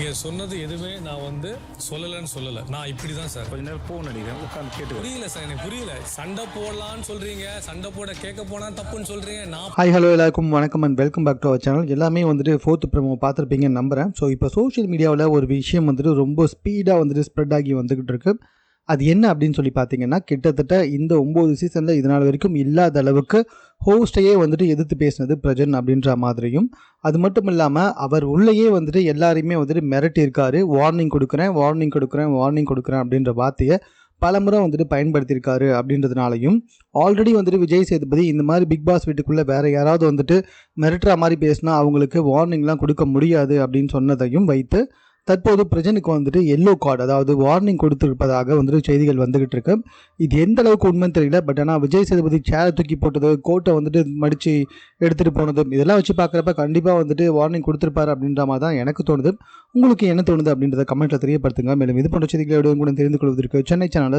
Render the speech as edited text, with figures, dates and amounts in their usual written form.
நீங்கள் சொன்னது எதுவுமே நான் சொல்லலை. நான் இப்படி தான் சார் கொஞ்ச நேரம் ஃபோன் அடிக்கிறேன், உட்காந்து கேட்டு. புரியல சார், எனக்கு புரியல. சண்டை போடலான்னு சொல்கிறீங்க, சண்டை போட கேட்க போனால் தப்புன்னு சொல்கிறீங்க. ஹாய் ஹலோ எல்லாருக்கும் வணக்கம் and welcome back to our channel. எல்லாமே 4th ப்ரோமோ பார்த்துருப்பீங்கன்னு நம்புகிறேன். ஸோ இப்போ சோஷியல் மீடியாவில் ஒரு விஷயம் ரொம்ப ஸ்பீடாக ஸ்ப்ரெட் ஆகி வந்துக்கிட்டு இருக்கு. அது என்ன அப்படின்னு சொல்லி பார்த்தீங்கன்னா, கிட்டத்தட்ட இந்த 9 சீசனில் இதனால் வரைக்கும் இல்லாத அளவுக்கு ஹோஸ்டையே எதிர்த்து பேசினது பிரஜன் அப்படின்ற மாதிரியும், அது மட்டும் இல்லாமல் அவர் உள்ளேயே எல்லாரையுமே மிரட்டியிருக்காரு. வார்னிங் கொடுக்குறேன் அப்படின்ற வார்த்தையை பல முறை பயன்படுத்தியிருக்காரு. அப்படின்றதுனாலையும் ஆல்ரெடி விஜய் சேதுபதி இந்த மாதிரி பிக் பாஸ் வீட்டுக்குள்ளே வேறு யாராவது மிரட்டுற மாதிரி பேசினா அவங்களுக்கு வார்னிங்லாம் கொடுக்க முடியாது அப்படின்னு சொன்னதையும் வைத்து தற்போது பிரஜனுக்கு எல்லோ கார்டு, அதாவது வார்னிங் கொடுத்துருப்பதாக செய்திகள் வந்துகிட்டு இருக்கு. இது எந்த அளவுக்கு உண்மைன்னு தெரியல. பட் ஆனால் விஜய் சேதுபதி சேரை தூக்கி போட்டது, கோட்டை மடித்து எடுத்துகிட்டு போனது, இதெல்லாம் வச்சு பார்க்குறப்ப கண்டிப்பாக வார்னிங் கொடுத்துருப்பாரு அப்படின்ற மாதிரி தான் எனக்கு தோணுது. உங்களுக்கு என்ன தோணுது அப்படின்றத கமெண்ட்டில் தெரியப்படுத்துங்க. மேலும் இது போன்ற செய்திகளை கூட தெரிந்து கொள்வதற்கு சென்னை சேனலை